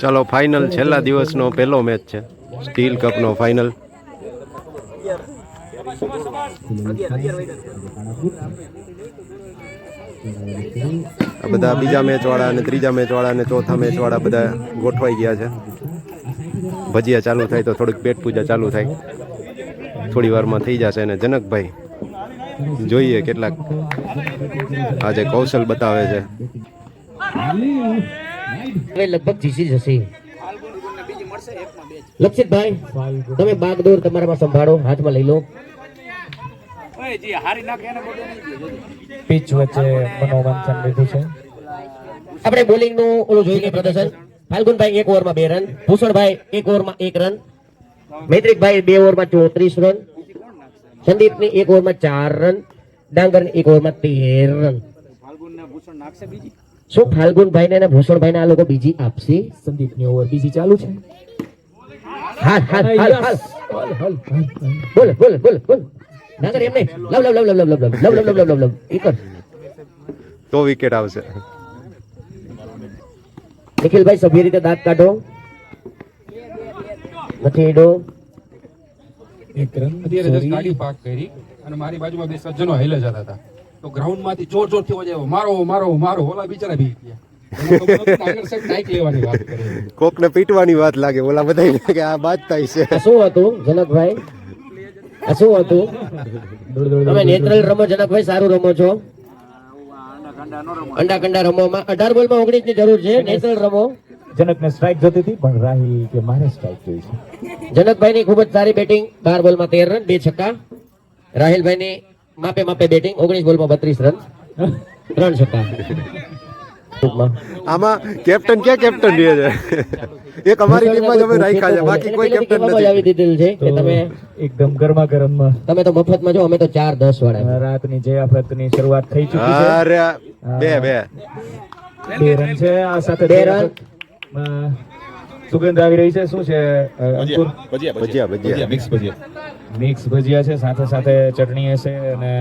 ચાલો ફાઇનલ છેલ્લા દિવસનો પહેલો મેચ છે સ્ટીલ કપનો ફાઇનલ. આ બધા બીજા મેચ વાળા અને ત્રીજા મેચ વાળા અને ચોથા મેચ વાળા બધા ગોઠવાઈ ગયા છે. ભજીયા ચાલુ થાય તો થોડીક પેટ પૂજા ચાલુ થાય, થોડી વારમાં થઈ જશે. અને જનકભાઈ જોઈએ કેટલાક આજે કૌશલ બતાવે છે. લગભગ જીસી જશે. લક્ષિતભાઈ તમે બાગડોર તમારામાં સંભાળો, હાથમાં લઈ લો. પીચ વચ્ચે મનોમંથન લીધું છે. આપણે બોલિંગ નું ઓલું જોઈને પ્રદર્શન. ફાલ્ગુનભાઈ 1 ઓવરમાં 2 રન, ભૂષણભાઈ 1 ઓવરમાં 1 રન, મૈત્રિકભાઈ 2 ઓવરમાં 34 રન, સંદીપની 1 ઓવરમાં 4 રન, ડાંગરની 1 ઓવરમાં 13 રન. શું ફાલ્ગુનભાઈ ને ભૂષણભાઈ આ લોકો બીજી આપશે? સંદીપની ઓવર બીજી ચાલુ છે. હાલ હાલ હાલ હાલ બોલ બોલ બોલ બોલ ડાંગર એમ નહીં. લવ લવ લવ લવ લવ લવ લવ લવ લવ લવ લવ એકર તો વિકેટ આવશે. નિખિલભાઈ સભ્ય રીતે દાંત કાઢો. નથી એડો. એક રન અત્યારે ગાડી પાર્ક કરી અને મારી બાજુમાં બે સજ્જનો હેલે જતા હતા તો ગ્રાઉન્ડ માંથી જોર જોર થી અવાજ આવ્યો, મારો મારો મારો. ઓલા બિચારા બી ગયા. કોક ને પીટવાની વાત લાગે, ઓલા બધા કે આ બાત થાય છે. શું હતું જનકભાઈ? આ શું હતું? તમે નેચરલ રમો જનકભાઈ, સારું રમો છો. અંડા કંડા રમોમાં 18 બોલમાં 19 ની જરૂર છે. નેચરલ રમો. જનકને સ્ટ્રાઇક જોતી હતી પણ રાહિલ કે મારે સ્ટ્રાઇક જોઈ છે. જનકભાઈ ની ખૂબ જ સારી બેટિંગ. 12 બોલમાં 13 રન, 2 છક્કા. રાહિલભાઈ ની માપે માપે બેટિંગ. 19 બોલમાં 32 રન, 3 છક્કા. આમાં કેપ્ટન ક્યાં કેપ્ટન રહે છે? એક અમારી ટીમમાં જ અમે રાખ્યા છે, બાકી કોઈ કેપ્ટન નથી. આવી દીધેલ છે કે તમે એકદમ ગરમા ગરમ. તમે તો મફતમાં જો, અમે તો 4-10 વાળા. રાતની જે આફતની શરૂઆત થઈ ચૂકી છે. અરે બે 2 રન છે. આ સાથે 2 રન. સુગંધ આવી રહી છે. શું છે? અંકુર? ભજીયા મિક્સ ભજીયા છે, સાથે સાથે ચટણી હશે અને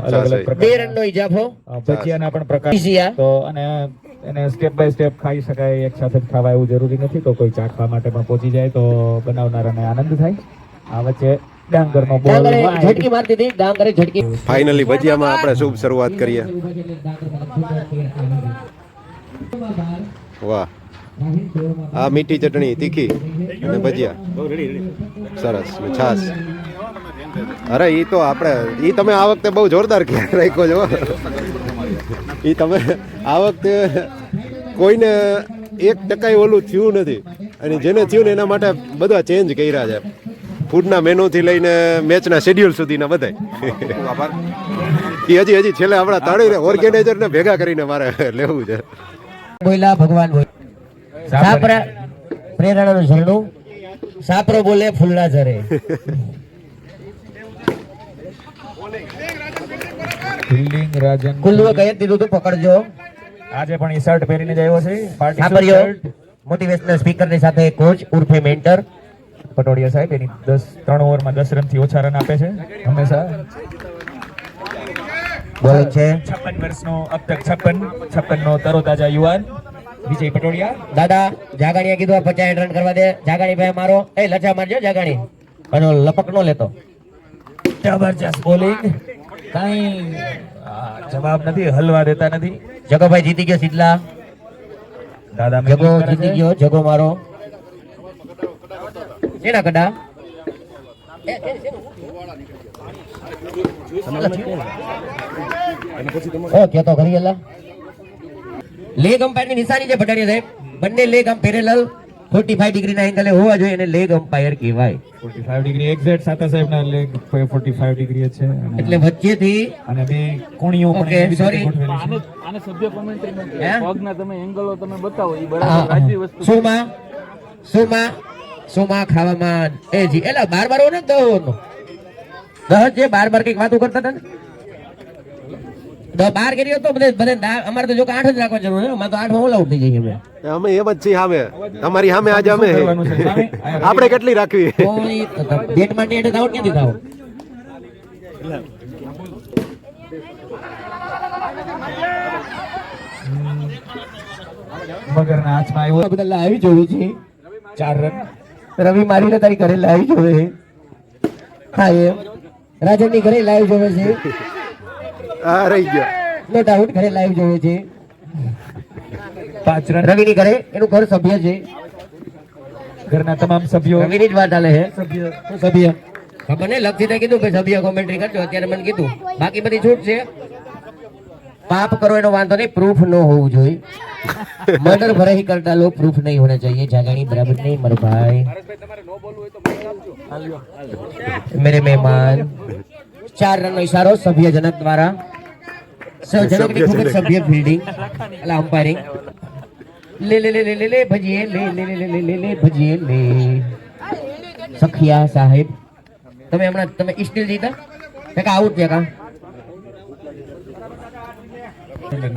અલગ અલગ 2 પ્રકાર રનનો ઇજાફો. ભજીયાના પણ પ્રકાર ભજીયા. તો અને એને સ્ટેપ બાય સ્ટેપ ખાઈ શકાય, એક સાથે જ ખાવા એવું જરૂરી નથી. તો કોઈ ચાખવા માટે પણ પહોંચી જાય તો બનાવનારાને આનંદ થાય. આ વચ્ચે ડાંગરનો બોલ ઝટકી મારતી હતી. ડાંગરે ઝટકી. ફાઇનલી ભજીયામાં આપણે શુભ શરૂઆત કરીએ. વાહ, આ મીઠી ચટણી, તીખી અને ભજીયા સરસ, છાસ. અરે ઈ તો આપણે ઈ તમે આ વખતે બહુ જોરદાર રાખ્યો છો. ઈ તમે આ વખતે કોઈને 1% ઓલું થયું નથી, અને જેને થયું ને એના માટે બધા ચેન્જ કર્યા છે. ફૂડના મેનુથી લઈને મેચના શેડ્યુલ સુધીના બધા. એ હજી છેલ્લે આપણા તાળી ઓર્ગેનાઇઝરને ભેગા કરીને મારે લેવું છે. બોલા ભગવાન બોલ. સાપરા પ્રેરણાનું ઝરણું. સાપરો બોલે ફૂલના ઝરે. ફિલ્ડિંગ રાજન કુલ્લુએ કહી દીધું તો પકડજો. આજે પણ ઈ શર્ટ પહેરીને જ આવ્યો છે. સાપરિયો મોટિવેશનલ સ્પીકરની સાથે કોચ ઉર્ફે મેન્ટર પટોડિયા સાહેબ એની 3 ઓવરમાં 10 રનથી ઓછા રન આપે છે હંમેશા. બોલિંગ છે 56 વર્ષનો અબ તક 56 નો તરોતાજા યુવાન વિજય પટોડિયા. દાદા જાગાણીએ કીધું 50 રન કરવા દે. જાગાણી ભાઈ મારો એ લચા મારજો જાગાણી, અને લપક નો લેતો. જબરજસ્ત બોલિંગ, કઈ જવાબ નથી, હલવા દેતા નથી. જગોભાઈ જીતી ગયો સીધલા. દાદા જગો જીતી ગયો. જગો મારો એના કડા. ઓકે તો કરી એલા. લેગ અમ્પાયર ની નિશાની છે ભટાડિયા સાહેબ. બંને લેગ આમ પેરેલલ 45 ડિગ્રીના એંગલે હોવા જોઈએ, અને લેગ અમ્પાયર કહેવાય. 45 ડિગ્રી એક્ઝેક્ટ સાતા સાહેબના લેગ 45 ડિગ્રી છે, એટલે વચ્ચેથી અને બે કોણીઓ પણ ઓકે સોરી. આને સભ્ય કોમેન્ટ્રી નથી. પગના તમે એંગલો તમે બતાવો એ બરાબર રાજવી વસ્તુ. સુમા ખાવામાં એ જી એલા 12 ઓવર ને 10 ઓવરનો 10 છે. 12 કઈક વાતો કરતા હતા ને. 12 કર્યો તો બધે અમારે તો જો કે 8 જ રાખવા જરૂર છે. અમારે તો 8 માં ઓલ આઉટ થઈ જઈએ અમે. અમે એમ જ છીએ સામે. તમારી સામે આજે અમે આપણે કેટલી રાખવી? બેટમાં નેટ આઉટ ક્યાંથી થાવ? મગરના હાથમાં આવ્યો. બધા લાવી જોવે છે 4 રન. રવિ મારીને તારી ઘરે લાવી જોવે છે. હા એ રાજનની ઘરે લાવી જોવે છે. આ રહી ગયો. નો ડાઉટ ઘરે લાવી જોવે છે. 5 રન. રવિની ઘરે એનું ઘર સભ્ય છે. ઘરના તમામ સભ્યો રવિની જ વાત ચાલે છે. સભ્ય શું સભ્ય ખબર નહીં લક્ષિતે કીધું કે સભ્ય કોમેન્ટ્રી કરજો અત્યારે મને કીધું બાકી બધી છૂટ છે. પાપ કરો એનો વાંધો નહીં પ્રૂફ ન હોવું જોઈએ. મર્ડર ભરાઈ કરતા લો પ્रूफ नहीं होना चाहिए. जागणी बराबर नहीं मर भाई मेरे मेहमान 4 रन નો ઇશારો સભ્યજનક દ્વારા સભ્યજનકની ખૂબ જ સભ્ય ફિલ્ડિંગ એટલે અમ્પાયરિંગ લે લે લે લે લે લે ભજીએ લે લે લે લે લે લે લે ભજીએ લે સખિયા સાહેબ તમે હમણાં તમે સ્ટીલ જીતા કાકા આઉટ થયા કા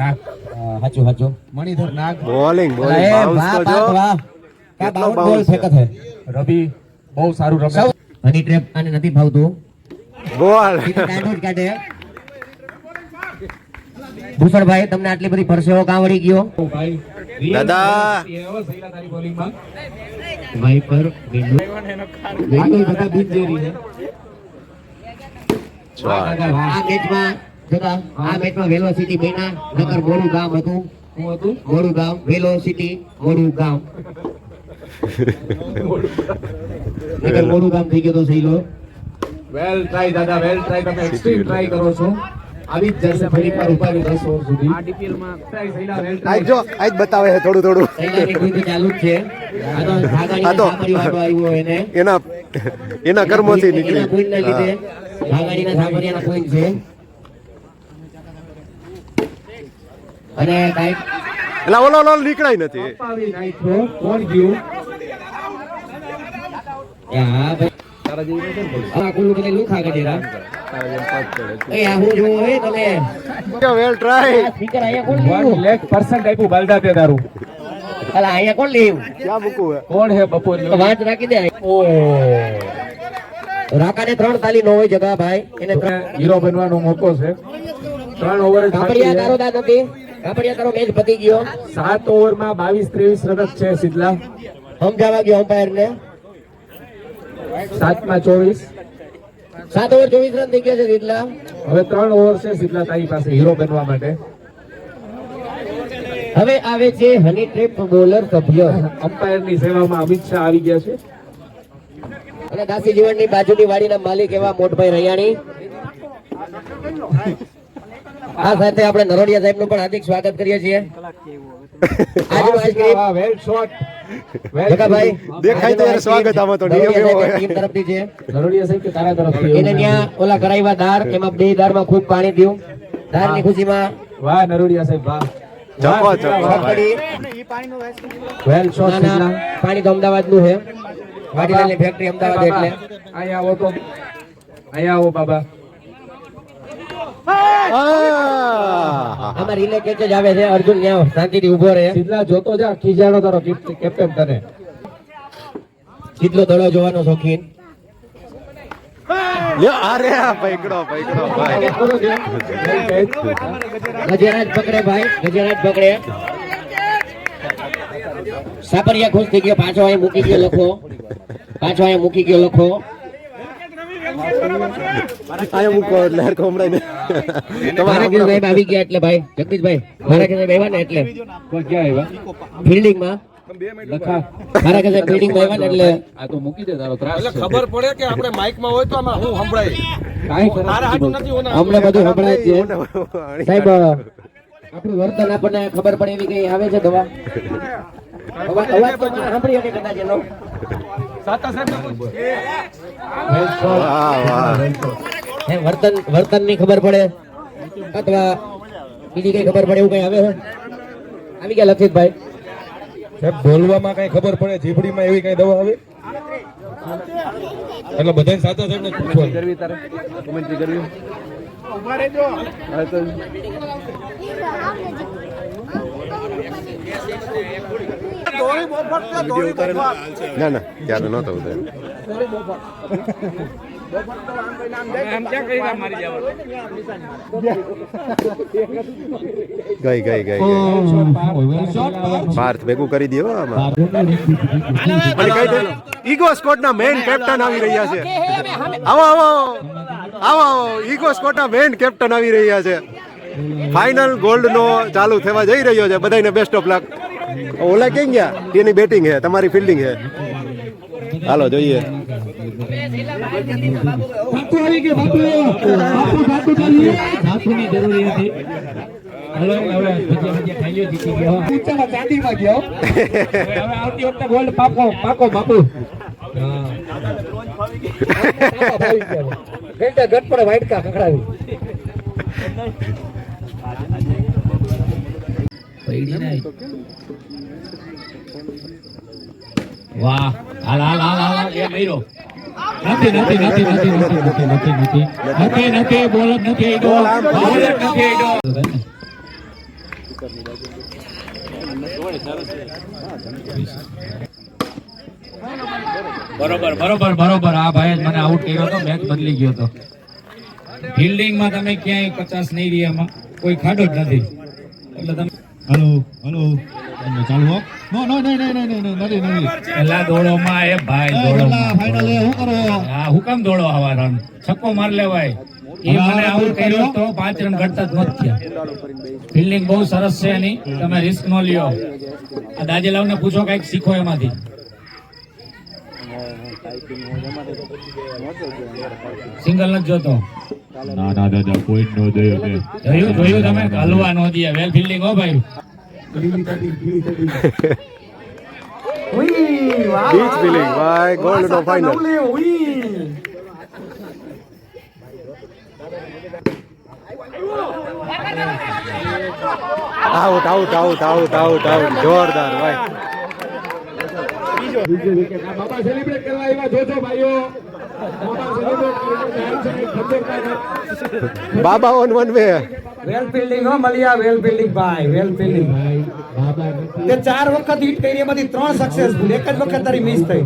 નાગ હાચું હાચું મણિધર નાગ બોલિંગ અલા એ વાહ વાહ વાહ કા કેટલો બાઉન્ડ બોલ bounce છે. ફેંકત હે રવિ બહુ સારું રમે. સૌ હની ટ્રેપ આને નથી ભાવતું બોલ. ઈ તો કાઢો જ કાઢે ભૂષણભાઈ તમને આટલી બધી પરસેવો કાં વળી ગયો ભાઈ દાદા. સૈલા તારી બોલિંગમાં વાઇપર વિન્ડો બાકી બધા બિનજેરી છે. ચાલ. આ મેચમાં જોતા આ મેચમાં વેલોસિટી બન્યા નકર મોડું ગામ હતું શું હતું? મોડું ગામ વેલોસિટી મોડું ગામ નકર મોડું ગામ થઈ ગયો તો સહીલો વેલ ટ્રાય દાદા વેલ ટ્રાય. તમે એક્સ્ટ્રીમ ટ્રાય કરો છો. આવી જ જશે ફરી વાર ઉપાડી 10 ઓવર સુધી. ટ્રાય સૈલા વેલ આજ ટ્રાય. જો આજ બતાવે છે થોડું થોડું સહીલાની કુઈન તો ચાલુ જ છે આ તો ભાગાની આ તો સામરી વાળો આવ્યો એને એના કર્મોથી એના નીકળી. કુઈનને લીધે ભાગાડીના સામરિયાના કુઈન છે અને કાંઈક એટલે ઓલો ઓલો નીકળાય નથી. અપાવી નાખ્યો. કોણ ગયું? હા ભાઈ આ કુલ્લુ કે લુખા ગજેરા એ આ હું જોવો હે તમે વેલ ટ્રાય. આ સ્પીકર અહીંયા કોણ વન લેવું લેખ પરસન્ટ આપ્યું બાલદા તે તારું. અલા અહીંયા કોણ લેવું ક્યાં મૂકવું હે? કોણ હે બપોર? વાંચ રાખી દે ઓ રાકાને 3 તાલી નો હોય જગા ભાઈ એને હીરો બનવાનો મોકો છે. 3 ઓવર જ બાકી કાપડિયા છે. તારો દાદ નથી કાપડિયા તારો મેચ પતી ગયો 7 ઓવરમાં 22-23 રન જ છે સિદ્ધલા. સમજાવા ગયો અમ્પાયર ને 7માં 24. 7 ઓવર 24 રન થઈ ગયા છે એટલા હવે 3 ઓવર છે સિદ્ધલા તારી પાસે હીરો બનવા માટે. હવે આવે છે હની ટ્રેપ બોલર સભ્ય અમ્પાયરની સેવામાં અમિત શાહ આવી ગયા છે. અને દાસી જીવનની બાજુની વાડીના માલિક એવા મોટભાઈ રૈયાણી આ સાથે આપણે નરોડિયા સાહેબનું પણ હાર્દિક સ્વાગત કરીએ છીએ આજનું આઈસ્ક્રીમ વાહ, well shot. Well જગાભાઈ દેખાય તો યાર સ્વાગત આમાં તો નિયમ એવો હોય. ટીમ તરફથી છે નરોડિયા સાહેબ કે તારા તરફથી એને ત્યાં ઓલા કરાવ્યા દાર એમાં 2 દારમાં ખૂબ પાણી થયું દારની ખુશીમાં વાહ નરોડિયા સાહેબ વાહ. ચકો, વાહ, ચકો, વાહ. ભાઈ. Well shot, ના, ના, સિદ્ધલા. પાણી તો અમદાવાદનું છે વાડીલાલની ફેક્ટરી અમદાવાદ એટલે અહીંયા આવો તો અહીંયા આવો બાબા. આહ. આમાં રિલે કેચ જ આવે છે અર્જુન ત્યાં શાંતિથી ઊભો રહે સિદ્ધલા જોતો જા ખીજાડો તારો કેપ્ટન તને. કેટલો દડો જોવાનો શોખીન લ્યો, અરે આ પકડો ભાઈ. ગજેરાજ પકડે ભાઈ ગજેરાજ પકડે સાપરિયા ખુશ થઈ ગયો પાછો અહીં મૂકી ગયો લખો આયા મૂકો એટલે હરખો હમણાં ને. મારા કે સાહેબ આવી ગયા એટલે ભાઈ જગદીશભાઈ મારા કે સાહેબ આવ્યા ને એટલે કોઈ ક્યાં આવ્યા? ફિલ્ડિંગમાં લખા. મારા કે સાહેબ ફિલ્ડિંગમાં આવ્યા ને એટલે આ તો મૂકી દે તારો ત્રાસ છે. ખબર પડે કે આપણે માઇકમાં હોય તો આમાં હું સંભળાય કાંઈ ખરાબ તારા નથી હાટું બોલતો. નથી હોના. અમને બધું સંભળાય છે સાહેબ આપણું વર્તન આપણને ખબર પડે એવી કઈ આવે છે દવા અવાજ તો મને સાંભળી શકે કદાચ એનો વાહ વાહ. વર્તન ની ખબર પડે અથવા બીજી કઈ ખબર પડે એવું કઈ આવે છે આવી ગયા લક્ષિતભાઈ સાહેબ બોલવામાં કઈ ખબર પડે જીભડીમાં એવી કઈ દવા આવે એટલે બધા સાચા સાહેબ ને પૂછવાનું કરવી તારે કોમેન્ટ્રી કરવી. ના ત્યારે નહોતો ઉતરે. ગઈ ગઈ ગઈ પાર્થ ભેગું કરી દો આમાં. મને કહી દે ઈગો સ્કોટના મેઇન કેપ્ટન આવી રહ્યા છે. આવો આવો આવો ઈગો સ્કોટના મેઇન કેપ્ટન આવી રહ્યા છે. ફાઇનલ ગોલ્ડ નો ચાલુ થવા જઈ રહ્યો છે. બધાને બેસ્ટ ઓફ લક. ઓલા ક્યાં ગયા? એની બેટિંગ છે, તમારી ફિલ્ડિંગ છે. હાલો જોઈએ. વાહ હાલ હાલ હાલ હાલ એ મૈરો નથી નથી નથી નથી નથી નથી નથી નથી નથી નથી બોલ નથી આઈડો બોલ નથી આઈડો બરોબર બરોબર બરોબર. આ ભાઈ મને આઉટ કર્યો તો, મેચ બદલી ગયો તો. ફિલ્ડિંગમાં તમે ક્યાંય 50 નહીં રહી, એમાં કોઈ ખાડો જ નથી. એટલે તમે હેલો હેલો ચાલુ હો. નો નો નહીં નહીં નહીં નહીં નથી નથી. પેલા દોડોમાં એ ભાઈ દોડોમાં ફાઇનલ એ હું કરો? હા હુકમ દોડો આવા રન છક્કો માર લેવાય. એ મને આઉટ કર્યો તો 5 રન ઘટતા જ નથી થયા. ફિલ્ડિંગ બહુ સરસ છે એની, તમે રિસ્ક નો લ્યો. આ દાજેલાવને પૂછો કઈક શીખો એમાંથી. સિંગલ નથી જોતો. ના ના દાદા કોઈ નો દે. જોયું જોયું તમે હલવા નો દે. વેલ ફિલ્ડિંગ હો ભાઈ. બીચ ફિલિંગ ભાઈ ગોલ્ડ નો final. Out out out out out out જોરદાર ભાઈ. બાબા સેલિબ્રેટ કરવા આવ્યા જોજો ભાઈઓ. બાબા on one way. Well fielding હો મલિયા, વેલ ફિલ્ડિંગ ભાઈ, વેલ ફિલ્ડિંગ. તે 4 વખત હિટ કરી, એમાંથી 3 સક્સેસફુલ, એક જ વખત તારી મિસ થઈ.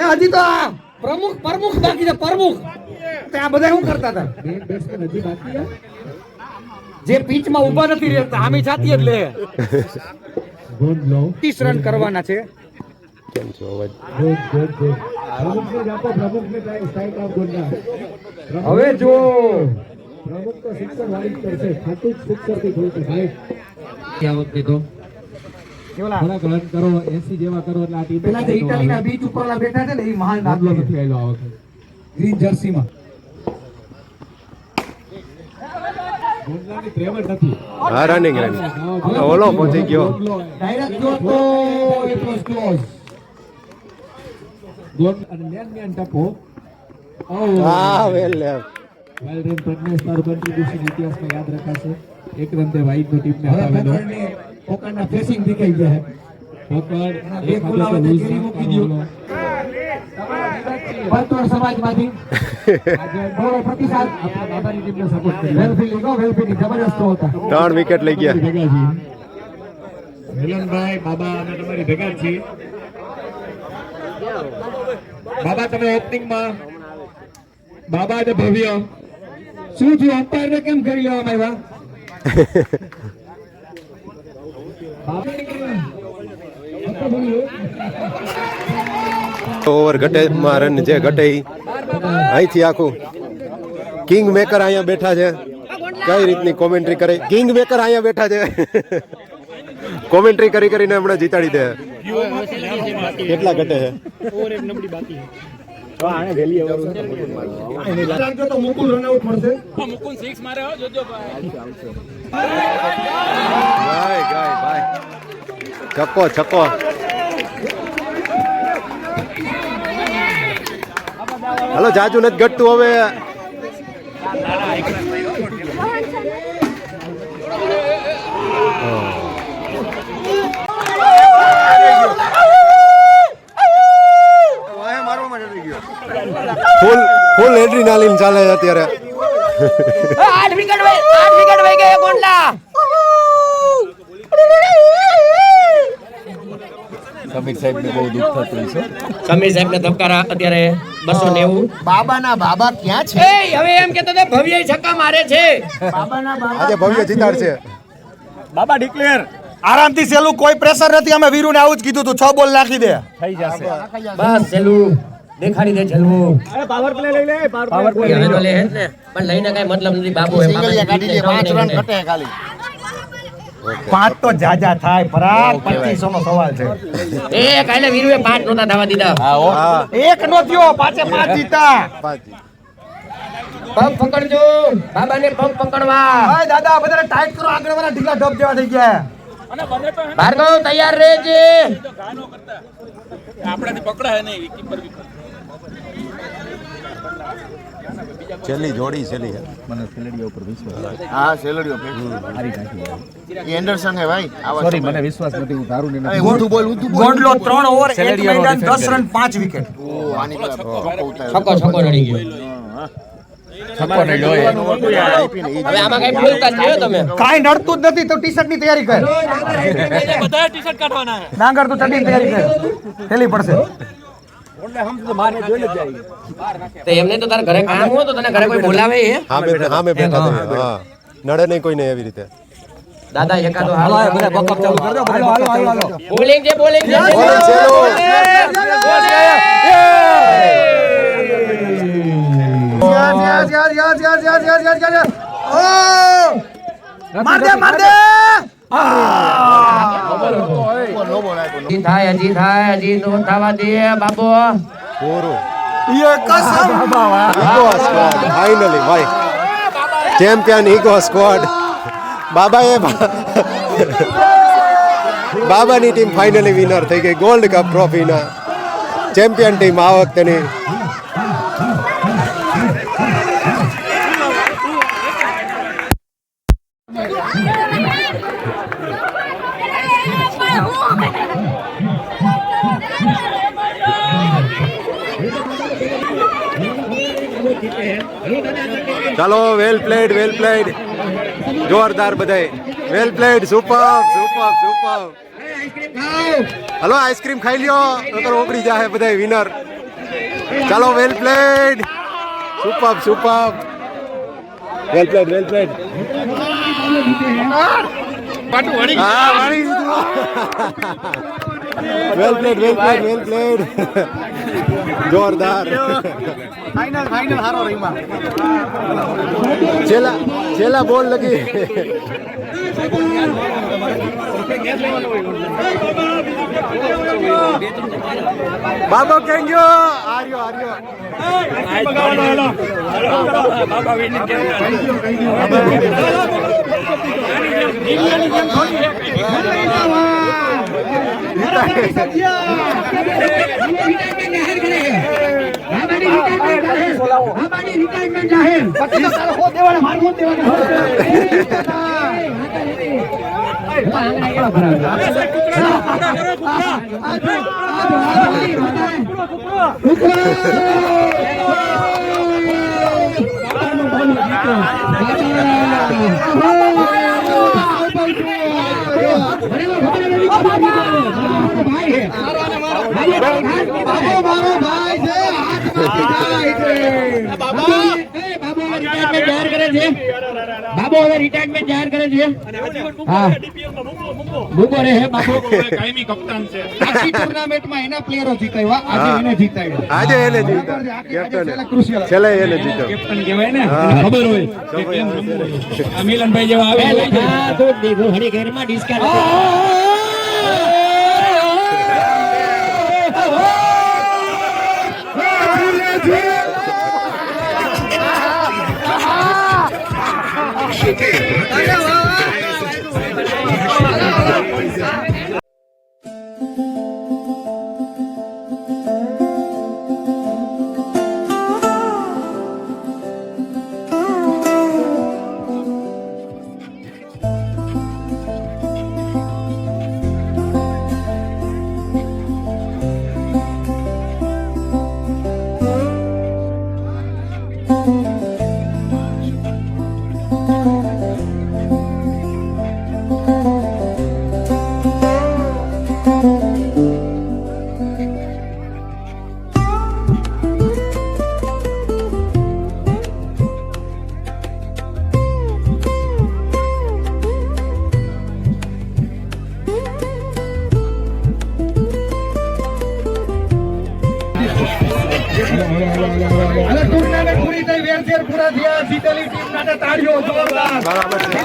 એ હજી તો આ પ્રમુખ બાકી છે, પ્રમુખ. તે આ બધા શું કરતા હતા? જે પીચમાં ઊભા નથી રહેતા, આમી જાતી જ લે. 30 રન કરવાના છે. કેમ છો અવાજ? હવે જો પેલા જે ઇટાલીના બીચ ઉપરલા બેઠા છે ને, એ મહાન દાખલો નથી આવ્યો આ વખતે. ગ્રીન જર્સીમાં હા રનિંગ રનિંગ. ઓલો પહોંચી ગયો. ડાયરેક્ટ જો તો ઇટ વોઝ ક્લોઝ. હા વેલ લેફ્ટ. ઇતિહાસમાં યાદ રખાશે. એક રન તે વાઈડ નો ટીમને હટાવેલો. પોકરના ફેસિંગ દેખાઈ ગયા. પોકર એક બોલાવે તે ગીરી મૂકી દીધો. પંતોડ સમાજમાંથી આજે બહુ પ્રતિસાદ આપણા બાબાની ટીમને સપોર્ટ કરી. વેલ ફિલ્ડિંગ જબરદસ્ત હતા. 3 વિકેટ લઈ ગયા. મિલનભાઈ બાબા અમે તમારી ભેગા છીએ. બાબા તમે ઓપનિંગમાં બાબા અને ભવ્ય શું થયું? અમ્પાયર ને કેમ કરી લેવામાં આવ્યા? ઓવર ઘટે માં રન જે ઘટે ઈ અહીંથી આખું કિંગ મેકર અહીંયા બેઠા છે. કઈ રીતની કોમેન્ટ્રી કરે? કિંગ મેકર અહીંયા બેઠા છે. કોમેન્ટ્રી કરી કરીને હમણાં જીતાડી દે. કેટલા ઘટે છે? તો મુકુલ રન આઉટ પડશે. ભાઈ ગાય ભાઈ છક્કો છક્કો. હલો જાજુ નથી ઘટતું હવે. ફૂલ એડ્રીનાલિન ચાલે છે અત્યારે. 8 વિકેટ વહી ગયા ગોંડલા. સમીર સાહેબ ને બહુ દુઃખ થતું છે. સમીર સાહેબ ને ધબકારા અત્યારે 290. બાબાના બાબા ક્યાં છે? એ હવે એમ કેતો તો ભવ્ય છક્કા મારે છે. બાબાના બાબા આજે ભવ્ય જીતાડશે. બાબા ડિક્લેર આરામથી સેલું, કોઈ પ્રેશર નથી. અમે વીરુને આવું જ કીધું તું, 6 બોલ નાખી દે. થઈ જશે. બસ છેલ્લું દેખાડી દે છેલ્લું. પાવર પ્લે લઈ લે. પાવર પ્લે હવે તો લે હે ને, પણ લઈને કઈ મતલબ નથી બાબુ. એમ કાઢી દે, 5 રન ઘટે ખાલી. 5 તો જાજા થાય. પરાગ 2500 નો સવાલ છે. એ કાલે વીરુએ 5 નોતા થવા દીધા. હા એક નો થયો, પાછે 5 જીતા. પગ પકડજો, બાબાને પગ પકડવા. ઓય દાદા, બધાને ટાઈટ કરો, આગળ વાળા ઢીલા ઢબ જેવા થઈ ગયા. ભાર્ગવ તૈયાર રહેજે. છેલ્લી જોડી છેલ્લી મને સેલેડીઓ ઉપર વિશ્વાસ. હા સેલરીઓ એ એન્ડરસન હે ભાઈ. સોરી, મને વિશ્વાસ નથી. હું ધારું ને નથી. ઊંધું બોલ ગોંડલો 3 ઓવર 1 મેદાન 10 રન 5 વિકેટ. આની પર છક્કો છક્કો રડી ગયો. છક્કો નહીં જોયે. હવે આમાં કઈ બોલતા જ નહીં તમે. કાઈ નડતું જ નથી તો ટી-શર્ટ ની તૈયારી કર. બધા ટી-શર્ટ કાઢવાના. ડાંગર તો ચડ્ડીની તૈયારી કર. હેલી પડશે. તો એમને તો તારા ઘરે કામ હોય તો તને ઘરે કોઈ બોલાવે હે? હા મેં બેઠા હતા. હા નડે નહીં કોઈને એવી રીતે. દાદા એકાદો હાલો બધા બકઅપ ચાલુ કર દો. હાલો. બોલિંગ છે બોલિંગ છે. બોલિંગ છે લો. હજી થાય હજી નો થવા દે બાબુ. પૂરું. ઈગો સ્ક્વોડ ફાઇનલી ભાઈ. Champion ego squad. બાબાની ટીમ ફાઇનલી વિનર થઈ ગઈ ગોલ્ડ કપ ટ્રોફીના. ચેમ્પિયન ટીમ આ વખતેની. ચાલો વેલ પ્લેડ જોરદાર બધાય. Well played. Super. Hello ice cream ખાઈ લ્યો નકર ઓગળી જાહે બધાય વિનર. ચાલો well played. Super. Well played. હા વાળી દીધું. વેલ પ્લેડ. જોરદાર. ફાઇનલ હારો રહીમાં. છેલ્લા બોલ લગી. બાબો કેમ ગયો? આર્યો. બાબુ હવે રિટાયરમેન્ટ જાહેર કરે છે. હા ભૂગો રે હે બાબુ કાયમી કપ્તાન છે. આખી ટુર્નામેન્ટમાં એના પ્લેયરો જીતાવ્યા. આજે એને જીતાવ્યા. છેલ્લે એને જીત્યો. કેપ્ટન કહેવાય ને, ખબર હોય કે કેમ રમવું હોય. આ મિલનભાઈ જેવા આવે તો દીવો હરી ઘરમાં ડિસ્કાર્ડ. હવે ટુર્નામેન્ટ પૂરી થઈ, વેરઝેર પૂરા થયા, જીતેલી ટીમ માટે તાળીઓ જોરદાર. બરાબર છે.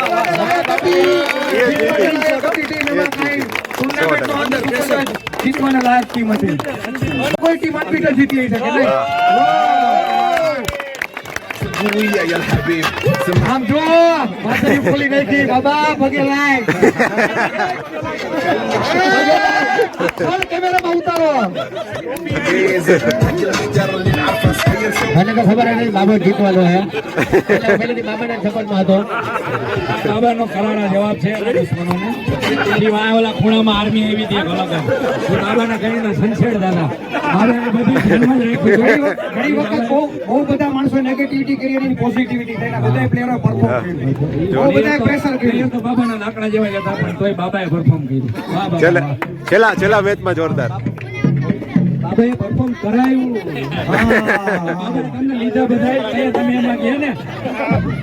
બધી ટીમ એમાં કાંઈ ટુર્નામેન્ટનો અંદર જીતવાના લાયક ટીમ હતી. કોઈ ટીમ અનબીટન જીતી શકે નહીં. આમ જો માથે ખોલી નાખી, બાબા પગે લાય. કેમેરામાં ઉતારો. મને તો ખબર નથી બાબો જીતવાનો હે. એટલે પહેલેથી બાબાના સપોર્ટમાં હતો. બાબાનો કરારા જવાબ છે એના દુશ્મનોને. એની વાંહે ઓલા ખૂણામાં આર્મી આવી હતી એક અલગ જ. એ બાબાના કહીને સંછેડ દાદા. બાબાએ બધી ધ્યાનમાં જ રાખ્યું. ઘણી વખત બહુ બધા માણસો નેગેટિવિટી કરી અને પોઝિટિવિટી થઈને બધા પ્લેયરો પરફોર્મ કર્યું. બહુ બધા પ્રેશર કર્યું. તો બાબાના લાકડા જેવા જ હતા પણ તોય બાબાએ પરફોર્મ કર્યું. વાહ બાબા. છેલ્લા મેચમાં જોરદાર. બાબાએ પરફોર્મ કરાયું. બાબાએ તમને લીધા બધાય તમે એમાં ગયા ને.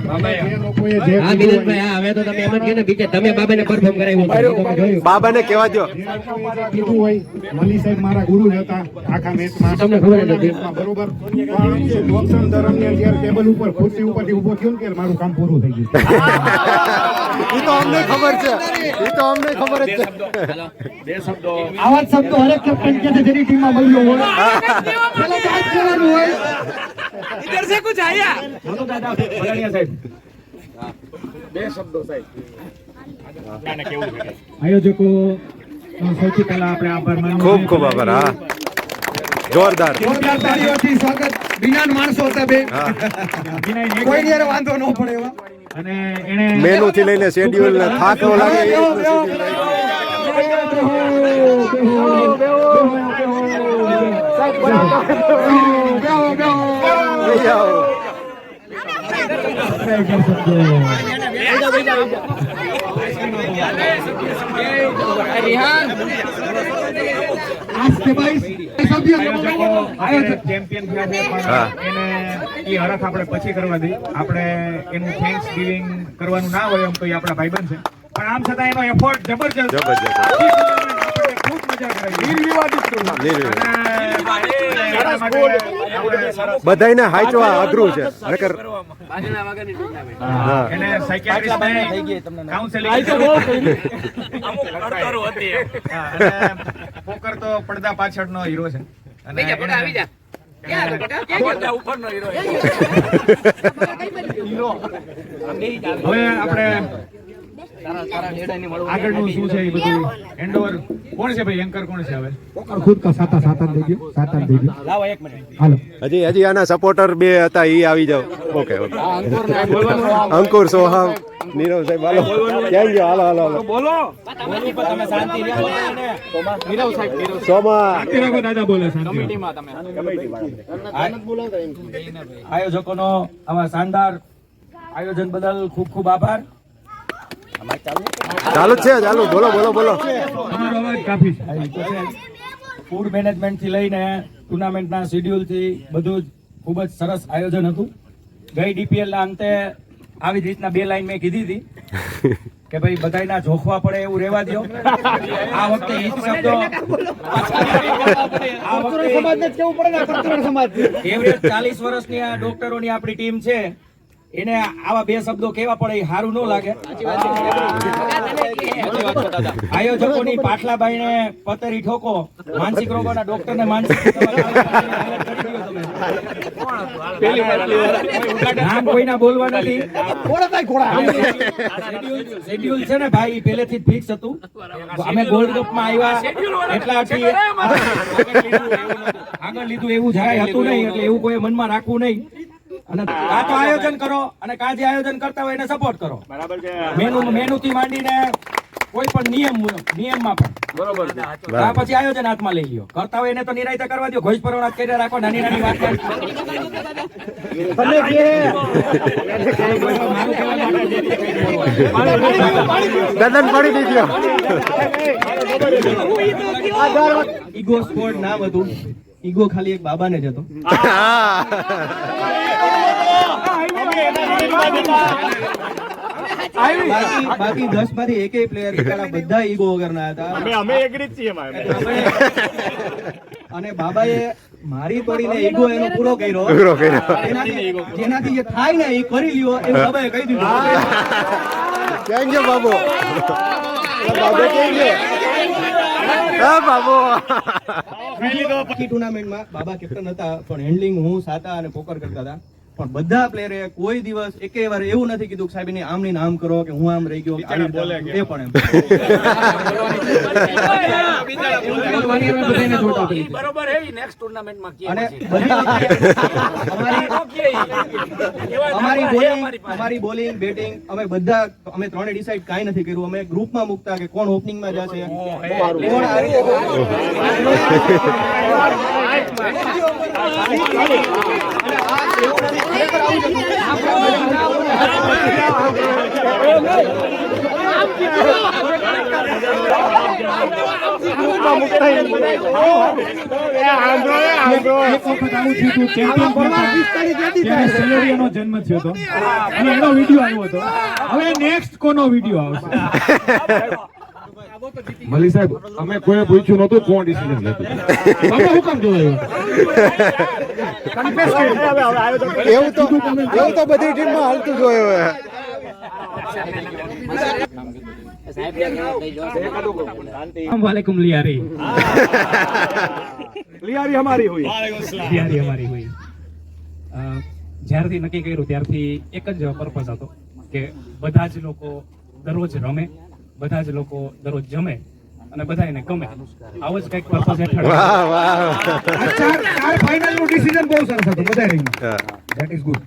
બાબાએ હા મિલનભાઈ, હા હવે તો તમે એમ જ કહો ને બીજે તમે બાબાને પરફોર્મ કરાવ્યું હતું. તમે જોયું. બાબાને કેવા દો. કીધું હોય મલી સાહેબ મારા ગુરુ જ હતા આખા મેચમાં. તમને ખબર જ હતી. બરોબર પણ એ બોક્સર દરમિયાન જ્યારે ટેબલ ઉપર ખુરશી ઉપરથી ઊભો થયો ને ત્યારે મારું કામ પૂરું થઈ ગયું. એ તો અમને ખબર છે. જ છે. આવા જ શબ્દો હરેક કેપ્ટન કે છે જેની ટીમમાં મળ્યો હોય. પેલા જાત કરવાનું હોય. આયોજકો સૌથી પહેલા આપણે આભાર માનવો ખૂબ ખૂબ આભાર. હા જોરદાર. જોરદાર તાળીઓથી સ્વાગત. વિનાન માણસો હતા બે. કોઈ યાર વાંધો ન પડે એવા. અને એને મેનુ થી લઈને શેડ્યુલ ને થાક નો લાગે એ રીતનું ચેમ્પિયન થયા છે પણ એને એ હરખ આપણે પછી કરવા દઈએ. આપણે એનું થેન્ક્સ ગિવિંગ કરવાનું ના હોય એમ તો એ આપણા ભાઈબંધ છે પણ આમ છતાં એનો એફર્ટ જબરજસ્ત. ખૂબ મજા કરાવી. બધાને હાચવા અઘરું છે. નકર હા. એને સાયકિયાટ્રિસ્ટને કાઉન્સેલિંગ પોકર તો પડદા પાછળનો હીરો છે. અને હવે આપણે આગળનું શું છે એ બધું હેન્ડઓવર કોણ છે ભાઈ? એન્કર કોણ છે હવે? ખુદ કા સાતા દઈ ગયો. હાલો હજી આના સપોર્ટર બે હતા એ આવી જાવ. ઓકે અંકુર સોહમ નીરવ સાહેબ હાલો ક્યાં ગયો? હાલો બોલો. સોમા દાદા બોલે આયોજકોનો આવા શાનદાર આયોજન બદલ ખૂબ ખૂબ આભાર. ચાલુ જ છે. ચાલુ બોલો. તમારો અવાજ કાફી છે. ફૂડ મેનેજમેન્ટ થી લઈને ટુર્નામેન્ટના શેડ્યુલ થી બધું જ ખૂબ જ સરસ આયોજન હતું. ગઈ ડીપીએલ ના અંતે આવી જ રીતના બે લાઈન મેં કીધી હતી કે ભાઈ બધાયના જોખવા પડે એવું રહેવા દો. આ વખતે ઈ જ શબ્દો એવરેજ 40 વર્ષની આ ડોક્ટરોની આપણી ટીમ છે એને આવા બે શબ્દો કેવા પડે એ સારું ન લાગે. આયોજકોની પાટલાબાઈને પતરી ઠોકો, માનસિક રોગોના ડોક્ટરને માનસિક નામ કોઈના બોલવા નથી. શેડ્યુલ છે ને ભાઈ પહેલેથી જ ફિક્સ હતું. અમે ગોલ્ડ કપમાં આવ્યા એટલાથી આગળ લીધું એવું જરાય હતું નહીં. એટલે એવું કોઈ મનમાં રાખવું નહીં. અને કાં તો આયોજન કરો અને કાં જે આયોજન કરતા હોય એને સપોર્ટ કરો. મેનુ થી માંડીને કોઈ પણ નિયમમાં પણ બરોબર છે. પછી આયોજન હાથમાં લઈ લ્યો. કરતા હોય એને તો નિરાયતા કરવા દો. ઘોષ પરવાના કરી રાખો. નાની નાની વાત દદન પડી દીધો. ઈગો સ્કોડ નામ હતું. ઈગો ખાલી એક બાબાને જ હતો. બાકી 10 માંથી એકેય પ્લેયર બધા ઈગો વગરના હતા. અમે એગ્રી જ છીએ અને બાબાએ મારી પડીને ઈગો એનો પૂરો કર્યો. જેનાથી જે થાય ને એ કરી લ્યો એવું બાબાએ કહી દીધું. Thank you Babu. Babu thank you. હા બાબુ. બાકી ટુર્નામેન્ટમાં બાબા કેપ્ટન હતા પણ હેન્ડલિંગ હું સાતા અને પોકર કરતા હતા. પણ બધા પ્લેયરે કોઈ દિવસ એકે વાર એવું નથી કીધું કે સાહેબ એને આમ ની આમ કરો કે હું આમ રહી ગયો. એ પણ અમારી બોલિંગ બેટિંગ અમે બધા અમે ત્રણે ડિસાઈડ કાંઈ નથી કર્યું. અમે ગ્રુપમાં મૂકતા કે કોણ ઓપનિંગમાં જશે, કોણ આ રીતે સેલેરીનો જન્મ થયો હતો અને એનો વિડીયો આવ્યો હતો. હવે નેક્સ્ટ કોનો વિડીયો આવશે? મલી સાહેબ અમે કોઈ પૂછ્યું નતું કોણ ડિસિઝન લેતું. તમે હું કામ જોયું? એવું તો બધી ટીમમાં હાલતું જ હોય હવે. वालेकुम लियारी લિયારી અમારી હોય. लियारी हमारी हुई જ્યારથી નક્કી કર્યું ત્યારથી એક જ પર્પઝ હતો કે બધા જ લોકો દરરોજ રમે, બધા જ લોકો દરરોજ જમે અને બધાને ગમે. આવો જ કંઈક પર્પઝ હેઠળ વાહ વાહ. ચાર ફાઇનલ નું ડિસિઝન બહુ સરસ હતું બધા ટીમમાં. That is good.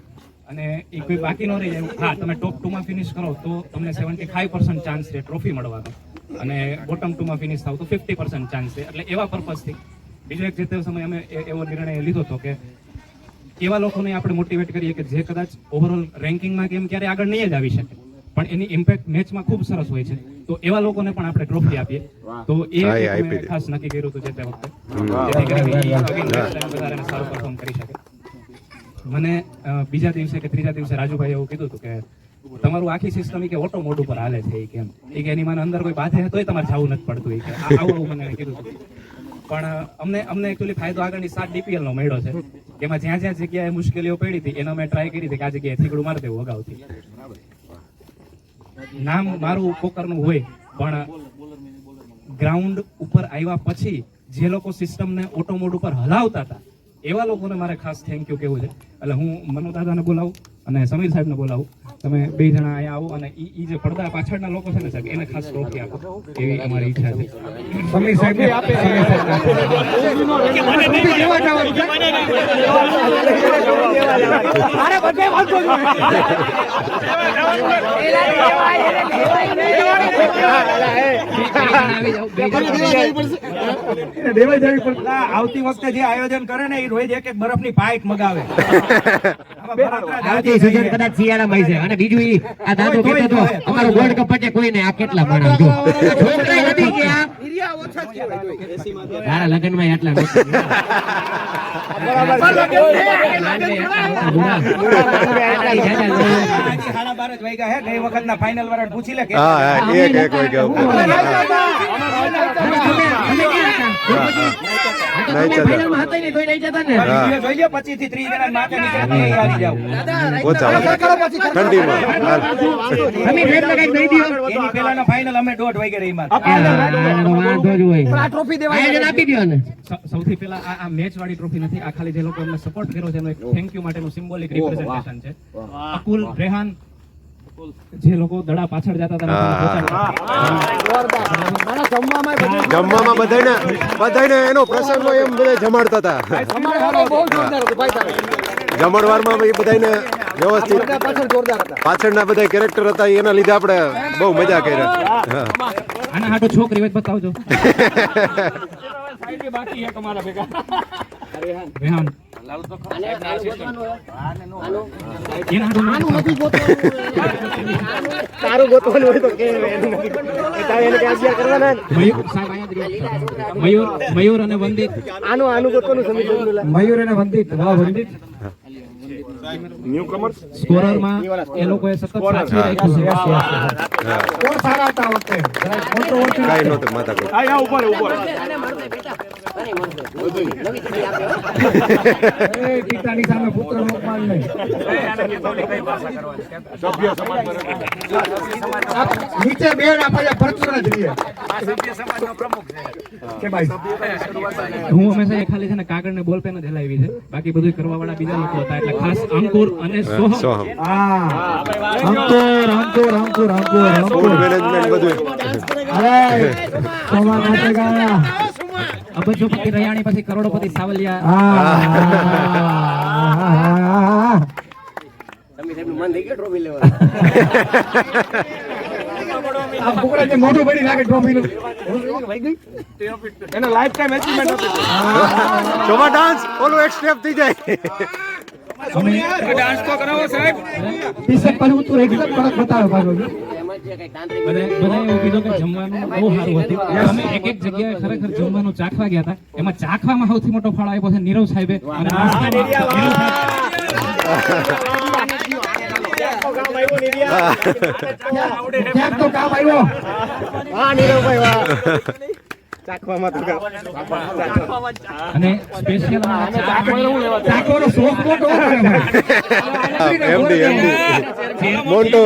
અને એ કોઈ બાકી ન રહી જાય. હા, તમે ટોપ 2 માં ફિનિશ કરો તો તમને 75% ચાન્સ છે ટ્રોફી મળવાનો અને બોટમ 2 માં ફિનિશ થાવ તો 50% ચાન્સ છે. એટલે એવા પર્પઝથી બીજો એક જે તે સમયે અમે એવો નિર્ણય લીધો હતો કે એવા લોકોને આપણે મોટિવેટ કરીએ કે જે કદાચ ઓવરઓલ રેન્કિંગમાં કેમ ક્યારે આગળ નહીં જ આવી શકે પણ એની ઇમ્પેક્ટ મેચમાં ખૂબ સરસ હોય છે. તો એવા લોકોને પણ આપણે ટ્રોફી આપીએ. તો એ અમે ખાસ નક્કી કર્યું હતું જે તે વખતે, જેથી કરીને વધારે સારું પરફોર્મ કરી શકે. મને બીજા દિવસે કે ત્રીજા દિવસે રાજુભાઈ એવું કીધું હતું કે તમારું આખી સિસ્ટમ કે ઓટો મોડ ઉપર હાલે છે. કેમ એ કે એની મને અંદર કોઈ બાધે તોય તમારે જવું નથી પડતું. એ કે આવું મને કીધું હતું. પણ અમને એકચ્યુઅલી ફાયદો આગળની 7 DPL નો મળ્યો છે કે એમાં જ્યાં જ્યાં જગ્યાએ મુશ્કેલીઓ પડી હતી એનો મેં ટ્રાય કરી હતી કે આ જગ્યાએ થીગડું મારી દેવું અગાઉથી. નામ મારું પોકરનું હોય પણ ગ્રાઉન્ડ ઉપર આવ્યા પછી જે લોકો સિસ્ટમને ઓટો મોડ ઉપર હલાવતા હતા એવા લોકોને મારે ખાસ થેન્ક યુ કહેવું છે. એટલે હું મનુ દાદાને બોલાવું અને સમીર સાહેબને બોલાવું. તમે બે જણા અહીંયા આવો અને ઈ જે પડદા પાછળના લોકો છે ને સાહેબ એને ખાસ ટ્રોફી આપો એવી અમારી ઈચ્છા છે. સમીર સાહેબ આવતી વખતે જે આયોજન કરે ને એ રોજ એક બરફની પાઇપ મગાવે. આવતી સિઝન કદાચ શિયાળામાં છે. અને બીજું ઈ આ દાદો કહેતો તો અમારો વર્લ્ડ કપ પટે કોઈને આ કેટલા માણસ જો છોકરા નથી કે આ તારા લગનમાં આટલા ગઈ વખતના ફાઇનલ વાળા પૂછી લે. પછી થી 30 જણા માથે નીકળી જાવ. એની પહેલાના ફાઇનલ અમે 1:30 વાગે રહીમાં. સૌથી પહેલા આ મેચ વાળી ટ્રોફી નથી. આ ખાલી જે લોકો અમને સપોર્ટ કર્યો છે એનો એક થેન્ક યુ માટેનું સિમ્બોલિક રિપ્રેઝન્ટેશન છે. અકુલ, રેહાન જે લોકો દડા પાછળ જતા હતા જમવામાં બધાને એનો પ્રસંગ હોય એમ બધા જમાડતા હતા. જમણવારમાં એ બધાને વ્યવસ્થિત પાછળના બધા કેરેક્ટર હતા એના લીધે આપણે બહુ મજા કરી. આના હાટો છોકરી હોય બતાવજો. રેહાન તારું ગોતવાનું હોય તો કે મયુર અને વંદિત આનું ગોતવાનું સમીર. મયુર અને વંદિત. વાહ વંદિત. સ્કોરરમાં એ લોકોએ સતત સાચવી રાખ્યું છે. કોણ સારા હતા આ વખતે જરાક controversy કાંઈ નહોતું માતા કોઈ. એ પિતાની સામે પુત્રનો અપમાન નહીં. નીચે બેન આપણે પરચુરણ જ રહીએ. કે ભાઈ હું હંમેશા એ ખાલી છે ને કાગળ ને બોલ પેન જ હલાવી છે, બાકી બધું કરવા વાળા બીજા લોકો હતા, એટલે ખાસ અંકુર અને સોહમ સોહમ હા અંકુર ફૂડ મેનેજમેન્ટ બધું. અરે સોમા નાચેગા અબજોપતિ રયાણી પછી કરોડોપતિ સાવલિયા. આ છોકરા જે મોઢું ભરી નાખે ટ્રોફીનું. એને લાઈફ ટાઈમ અચીવમેન્ટ આપી શોભા ડાન્સ ઓલું એક સ્ટેપ થઈ જાય. ડાન્સ તો કરાવો સાહેબ. ટી-શર્ટ પર ઉતરો એકદમ કડક બતાવે ભાગો. બધા એવું કીધું કે જમવાનું બહુ સારું હતું. અમે એક એક જગ્યાએ ખરેખર જમવાનું ચાખવા ગયા હતા. એમાં ચાખવામાં સૌથી મોટો ફાળો આપ્યો છે નીરવ સાહેબે. અને નાસ્તામાં નીરવ ક્યાંક તો કામ આવ્યો. અને સ્પેશિયલ ચાકોનો શોખ મોટો હોય ને ભાઈ. એમડી મોન્ટો.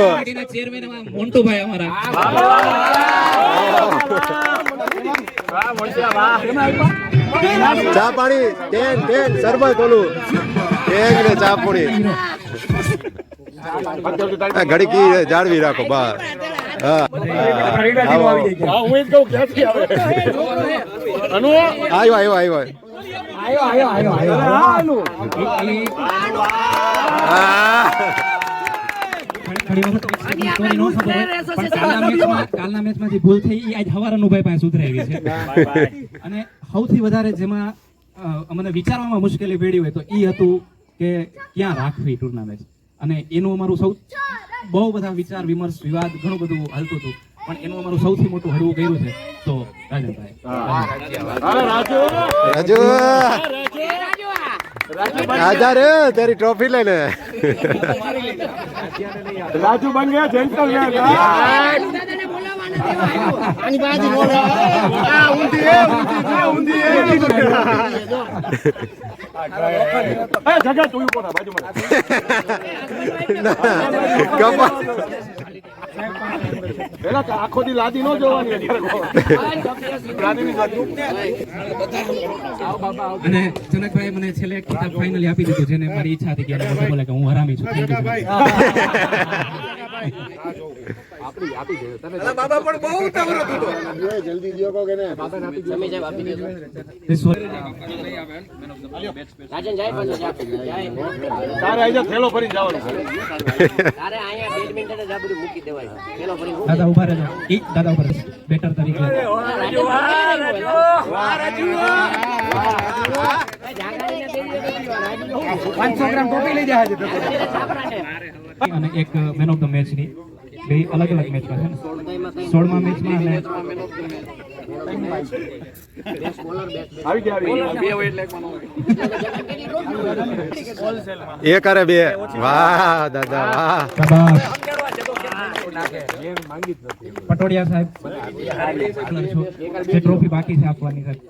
ચેરમેન મોન્ટુભાઈ અમારા. ચા પાણી ટેન શરબત ઓલું ટેન ને ચા પાણી ઘડી કી જાળવી રાખો બહાર. હા આવ્યો. ઘણી વખત story ન ખબર હોય, પણ કાલના મેચમાંથી ભૂલ થઈ ઈ આજ હવાર અનુભાઈ પાસે સુધરાવી છે. અને સૌથી વધારે જેમાં અમને વિચારવામાં મુશ્કેલી પડી હોય તો ઈ હતું કે ક્યાં રાખવી ટુર્નામેન્ટ. અને એનું અમારું બહુ બધા વિચાર વિમર્શ વિવાદ ઘણું બધું હાલતું હતું, પણ એનું અમારું સૌથી મોટું હળવું કર્યું છે તો રાજનભાઈ. આજા રે તેરી ટ્રોફી લઈને. રાજુ બન ગયા જેન્ટલમેન. આખો દી લાદી નો જોવાની. અને જનકભાઈ મને છેલ્લે એક કિતાબ ફાઇનલી આપી દીધું, જેને મારી ઈચ્છા હતી કે એને બધું બોલે કે હું હરામી છું. Thank you. બાબા પણ બહુ ઉતાવળ હતો. તારે આજે થેલો ભરીને જવાનું. દાદા ઉભા રહેજો. દાદા ઉભા રહેજો. બેટર તરીકે 500 ગ્રામ ટોપી લઈ જાય છે. અને એક મેન ઓફ ધ મેચ ની બે અલગ અલગ મેચમાં છે ને 16મા મેચમાં અને આવી ગયા એક અરે બે. વાહ દાદા વાહ. પટોડિયા સાહેબ જે ટ્રોફી બાકી છે આપવાની સાહેબ.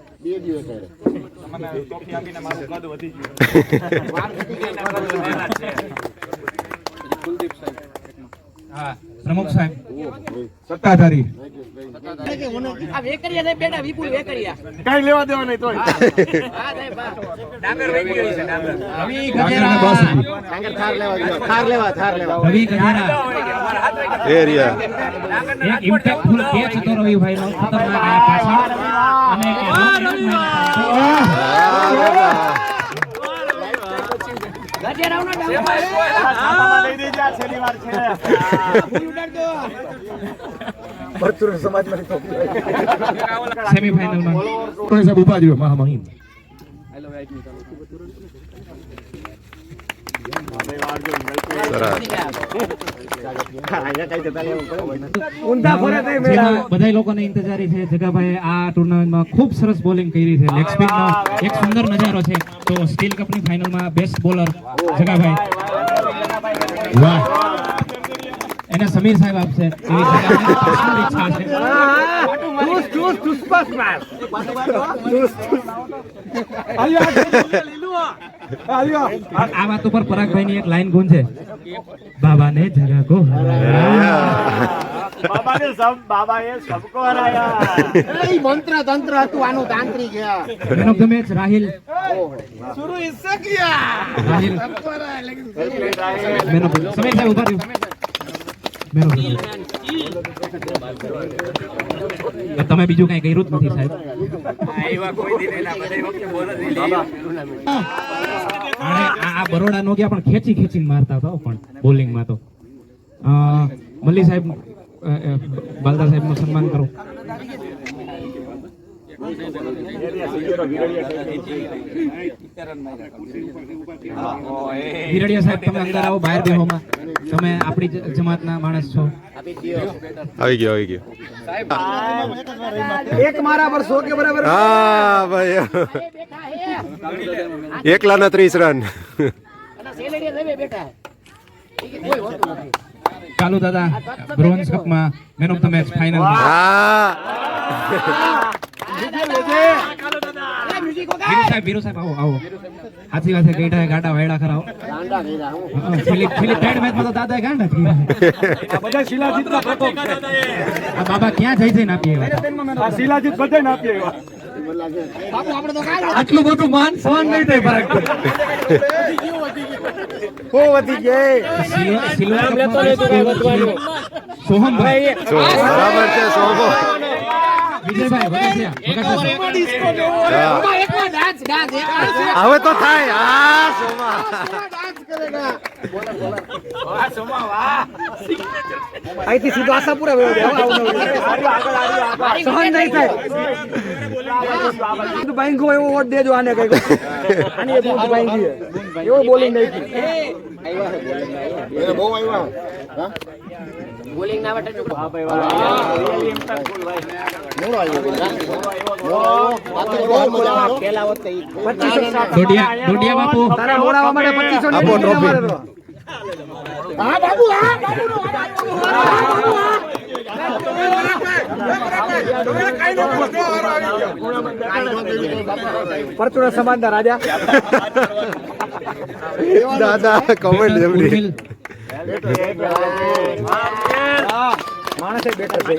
હા પ્રમુખ સાહેબ સત્તાધારી કઈ લેવા દેવા નહીં તોય. રવિ ગજેરા એરિયા એક ઇમ્પેક્ટફુલ કેચ હતો રવિભાઈ નો ખતરનાક આ પાછળ. અને સેમીફાઇનલમાં સાહેબ ઉભા રહ્યો મહામહિમ. બધા લોકોને ઇંતજારી છે. જગાભાઈ આ ટુર્નામેન્ટમાં ખૂબ સરસ બોલિંગ કરી છે. લેગ સ્પિનનો એક સુંદર નજારો છે. તો સ્ટીલ કપની ફાઇનલમાં બેસ્ટ બોલર જગાભાઈ. વાહ એને સમીર સાહેબ આપશે એવી personal ઈચ્છા છે. આ વાત ઉપર પરાગભાઈ ની એક લાઈન ગુંજે, બાબાને જગા કો મંત્ર તંત્ર હતું આનું તાંત્રિક man of the match Rahil. Rahil man of Samir સાહેબ ઉભા રહ્યો. મેન ઓફ તમે બીજું કઈ કર્યું જ નથી સાહેબ. આ બરોડા નો ગયા પણ ખેંચી ખેંચીને મારતા હતા પણ બોલિંગમાં તો. મલ્લી સાહેબ બાલદા સાહેબ નું સન્માન કરો. હિરડિયા સાહેબ તમે અંદર આવો, બહાર બેહોમાં. તમે આપણી જમાતના માણસ છો. આવી ગયો એક મારા પર 100 કે બરાબર. હા ભાઈ, એકલાના 30 રન. ચાલુ દાદા બ્રોન્ઝ કપમાં main of the match final. હા વીરુ સાહેબ આવો આવો. હાથી વાસે ગઈડા ગાડા વાયડા કરાવો. ફિલિપ થર્ડ મેચમાં તો દાદા ગાંડા થઈ ગયા. બધા શિલાજીતના પ્રકોપ છે. આ બાબા ક્યાં જઈને આપીએ એવા? આ શિલાજીત બધાને આપીએ એવા. આટલું બધું માન સન્માન નહીં થાય ફરક. સિલ્વર સોહમભાઈ બરાબર છે. સોમો વિજયભાઈ હવે તો થાય. હા સોમા અહીંથી સીધો આશાપુરા વયો જાય. સહન નહીં થાય. બાઈંગો એવો વોટ દેજો આને કઈ. આની એ બહુ બાઈંગી છે. એવો બોલિંગ નહીં થઈ. બહુ આવ્યા બોલિંગ ના માટે ડોડિયા બાપુ તારા મોડાવા માટે 2500 આપો ટ્રોફી. હા બાબુ હા પરચુરા સમાજના રાજા. દાદા કમેન્ટ જમણી. માણસે બેટર છે.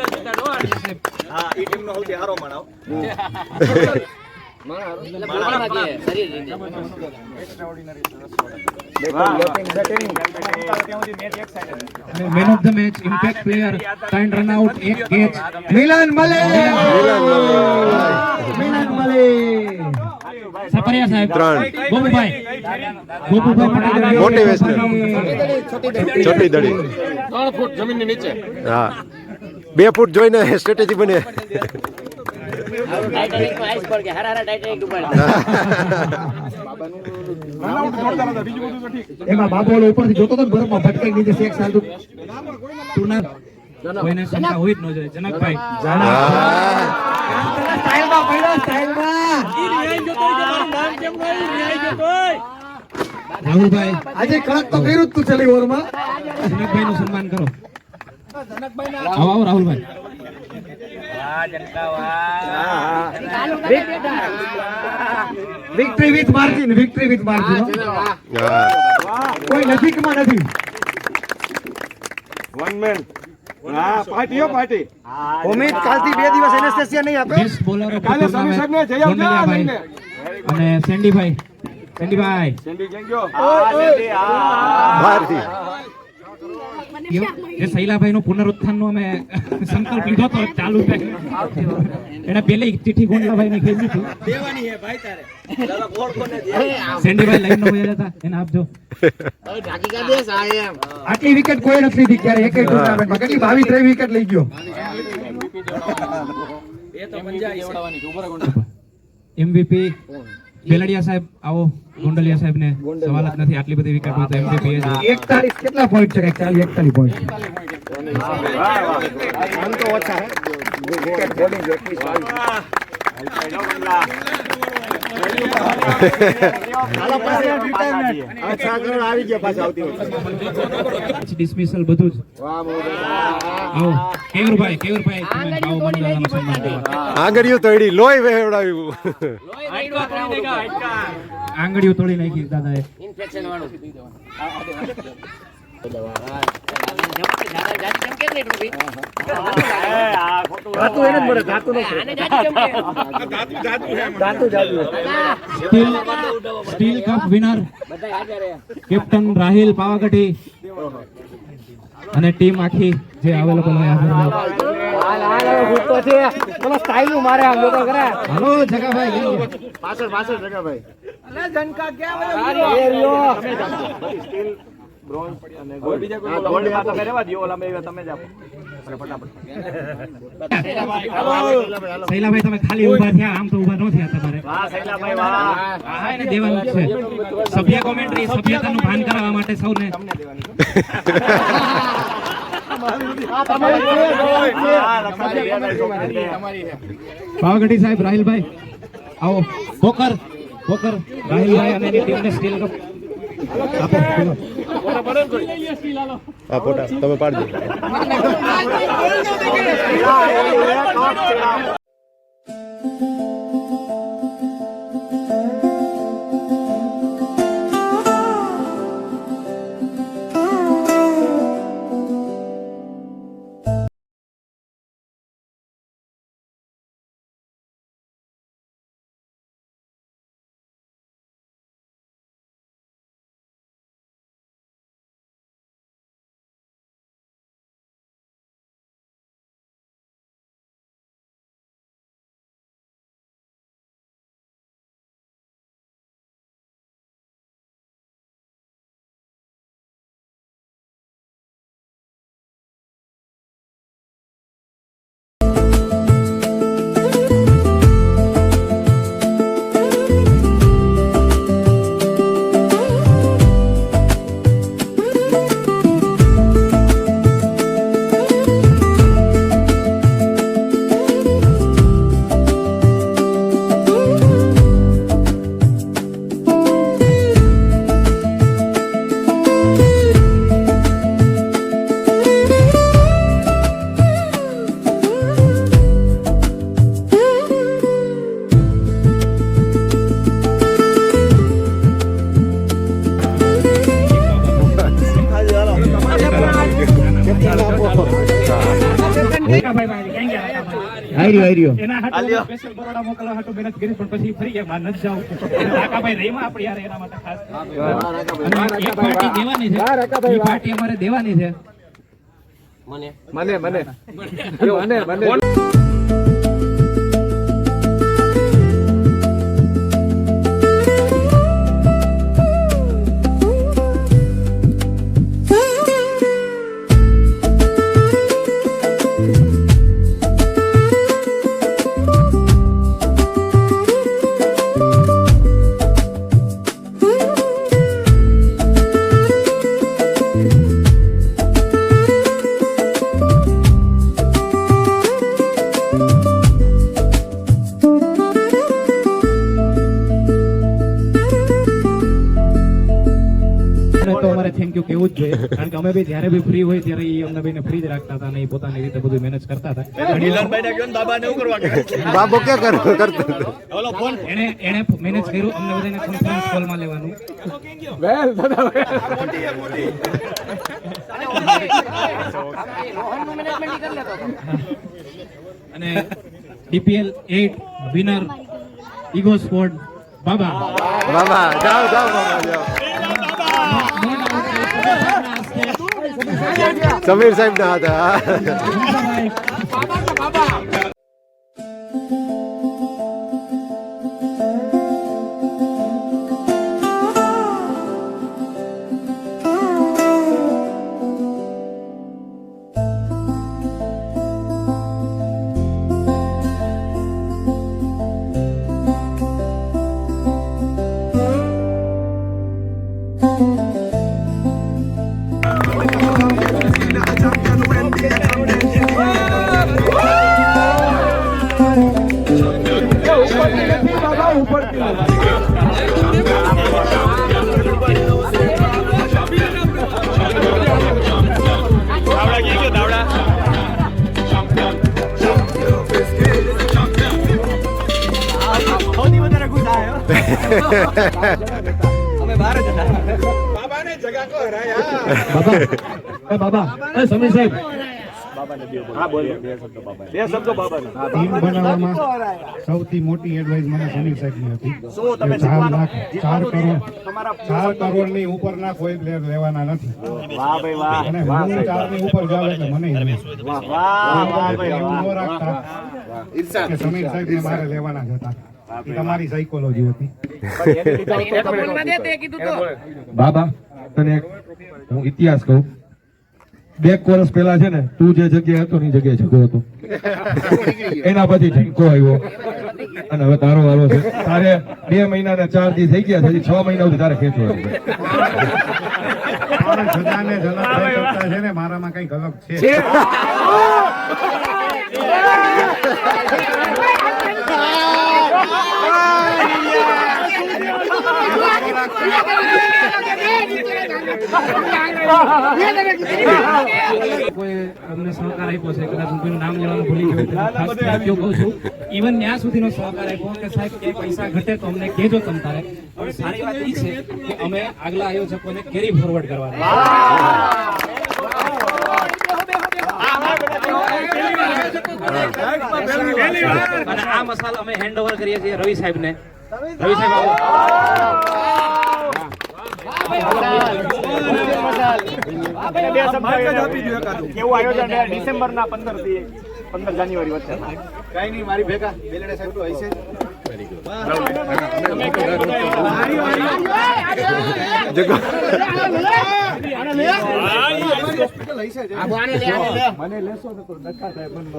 Man of the match impact player 3 run out 1 catch Milan મલે. મિલન મલે. સપરિયા સાહેબ 3 ગોપુભાઈ પટેલ મોટિવેશનલ. છોટી દડી. 3 ફૂટ જમીનની નીચે. હા 2 ફૂટ જોઈને સ્ટ્રેટેજી બને. ટાઇટેનિક માં આઈસ પર કે હારા ટાઇટેનિક ડૂબાડ. એમાં બાબો ઉપરથી જોતો તો બરફમાં ભટકાઈ નીચે શેક સાલતું. કોઈને શંકા હોય જ ન જોઈએ. જનકભાઈ સ્ટાઇલમાં પડ્યો સ્ટાઇલમાં. રાહુલભાઈ આજે કડક તો કર્યું જ તું છેલ્લી ઓવરમાં. જનકભાઈ નું સન્માન કરો. આવો આવો રાહુલભાઈ. Victory with margin. Victory with margin. હા કોઈ નજીકમાં નથી. અમિત કાલથી 2 દિવસ એનેસ્થેસિયા નહીં આપે. બેસ્ટ બોલર ઓફ કાલે સમીર સાહેબને જઈ આવજો આ લઈને. અને સેન્ડીભાઈ બહારથી. જે શૈલાભાઈ નું પુનરુત્થાન નો અમે સંકલ્પ લીધો તો ચાલુ એને પેલી ચિઠ્ઠી ગોંડલાભાઈ ને ખેંચી હતી. સેન્ડીભાઈ લાઈન નો વયા જતા એને આપજો. આટલી વિકેટ કોઈ નથી લીધી ક્યારે એક ટુર્નામેન્ટમાં. કેટલી 22-23 વિકેટ લઈ ગયો. MVP બેલડિયા સાહેબ આવો. ગોંડલિયા સાહેબ ને સવાલ જ નથી. આટલી બધી વિકેટ હોય તો MVP જ હોય. 41 કેટલા પોઈન્ટ છે? 41 પોઈન્ટ. Wicket bowling 21-22. ડિસમિસલ બધું જ આવો કેવરભાઈ તમે આવો મંડળાનું સન્માન કરો. આંગળીઓ તોડી લોહી વહેવડાવ્યું. આંગળીઓ તોડી નાખી દાદાએ. ઇન્ફેક્શન વાળું steel cup winner captain Rahil Pavagadhi અને ટીમ આખી જે અવેલેબલ હોય હાલો જગાભાઈ પાછળ જગાભાઈ શૈલાભાઈ તમે ખાલી ઊભા થયા આમ તો ઊભા ન થયા તમારે હા એને દેવાનું જ છે સભ્ય કોમેન્ટ્રી સભ્યતાનું ભાન કરાવવા માટે સૌને પાવાગઢી સાહેબ રાહિલભાઈ આવો પોકર રાહિલભાઈ અને એની ટીમને સ્ટીલ કપ આપો હા ફોટા તમે પાડજો. આર્યો એના હાટુ સ્પેશિયલ બરોડા મોકલવા હાટુ મહેનત કરી પણ પછી ફરી ગયા માં નથી જાવ કાકાભાઈ રહીમાં આપણી યાર એના માટે ખાસ એક પાર્ટી દેવાની છે એ પાર્ટી અમારે દેવાની છે મને થેન્ક યુ કેવું જ જોઈએ કારણ કે અમે બી જ્યારે બી ફ્રી હોય ત્યારે એ અમને બેને ફ્રી જ રાખતા હતા અને એ પોતાની રીતે બધું મેનેજ કરતા હતા. બાબો ક્યાં કરતો એને મેનેજ કર્યું અમને બધાને કોન્ફરન્સ કોલમાં લેવાનું. અને DPL 8 વિનર ઈગો સ્પોર્ટ બાબા જાઓ બાબા જાઓ. સમીર સાહેબ ના હતા. ઉપરથી બાબા એ સમીર સાહેબ ટીમ બનાવવામાં સૌથી મોટી એડવાઇસ મને સમીર સાહેબની હતી કે 4 કરોડની ઉપરના કોઈ પ્લેયર લેવાના નથી અને હું 4 ની ઉપર જાઉં એટલે મને એવું ન રાખતા કે સમીર સાહેબને મારે લેવાના જ હતા. એ તમારી સાયકોલોજી હતી. બાબા તને એક હું ઇતિહાસ કહું. 2 વર્ષ પહેલા છે ને તું જે જગ્યાએ હતો ને એ જગ્યાએ જગો હતો. એના પછી ઝીંકો આવ્યો અને હવે તારો વારો છે. તારે 2 મહિના ને 4 દી થઈ ગયા છે. હજી 6 મહિના સુધી તારે ખેંચવો છે. પણ સજાને જલક થઈ શકતા છે ને મારામાં કંઈક અલગ છે. કોઈ અમને સહકાર આપ્યો છે, કદાચ હું કોઈનું નામ લેવાનું ભૂલી ગયો તો ખાસ થેન્ક યુ કહું છું. ઇવન ત્યાં સુધીનો સહકાર આપ્યો કે સાહેબ કે પૈસા ઘટે તો અમને કહેજો તમ તારે. પણ સારી વાત એ છે કે અમે આગલા આયોજકોને કેરી ફોરવર્ડ કરવાના. અને આ મસાલો અમે હેન્ડ ઓવર કરીએ છીએ રવિ સાહેબને. રવિ સાહેબ આવો. કેવું આયોજન ડિસેમ્બર ના 15 થી 15 જાન્યુઆરી વચ્ચે કઈ નહીં મારી ભેગા બેલડે સાહેબ તો હશે. મને લેશો તો ડખા થાય બંધ.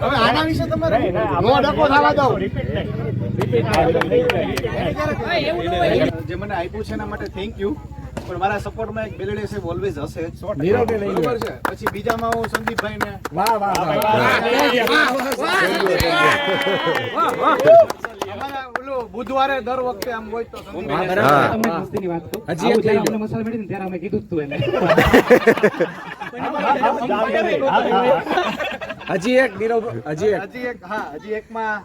હવે આના વિશે તમારે નો ડકો થવા દો. જે મને આપ્યું છે એના માટે થેન્ક યુ. પણ મારા સપોર્ટમાં એક બેલડે સાહેબ ઓલવેઝ હશે. બરોબર છે. પછી બીજામાં હું સંદીપભાઈ ને બુધવારે દર વખતે આમ હોય તો મસ્તીની વાત કહું. હજી અમને મસાલા મેળવી ને ત્યારે અમે કીધું તું એને. હજી એકમાં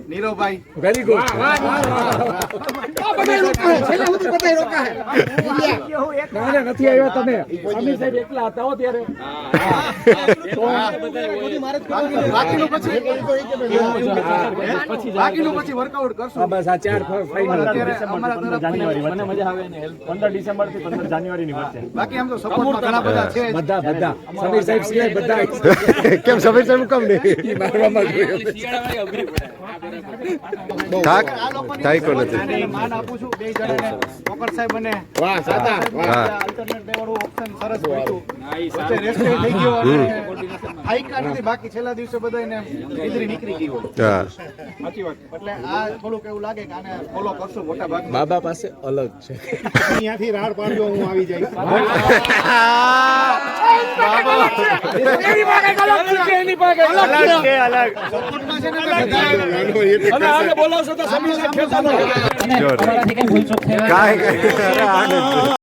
નીરવભાઈ વેરી ગુડ. નથી આવ્યા તમે સમીર સાહેબ એકલા હતા હો ત્યારે. બાકીનું પછી વર્કઆઉટ કરશું. બસ આ 4 ફાઇનલ જાન્યુઆરી મને મજા આવે ને 15 ડિસેમ્બર થી 15 જાન્યુઆરી ની વચ્ચે. બાકી આમ તો સપોર્ટમાં ઘણા બધા છે. બધા સમીર સાહેબ સિવાય બધા. કેમ સમીર સાહેબ કેમ નહીં મારવામાં થાક થાકો નથી. માન આપું છું બે જણાને પોકર સાહેબ અને વાહ સાતા અલ્ટરનેટ બે વાળું ઓપ્શન સરસ હતું. વચ્ચે રેસ્ટ થઈ ગયો અને આઈકા નથી બાકી છેલ્લા દિવસે બધાને ઇધરી નીકળી ગયો. હા સાચી વાત. એટલે આ થોડુંક એવું લાગે કે આને ફોલો કરશું મોટા ભાગ. બાબા પાસે અલગ છે. અહીંયાથી રાડ પાડજો હું આવી જઈશ. કાંઈ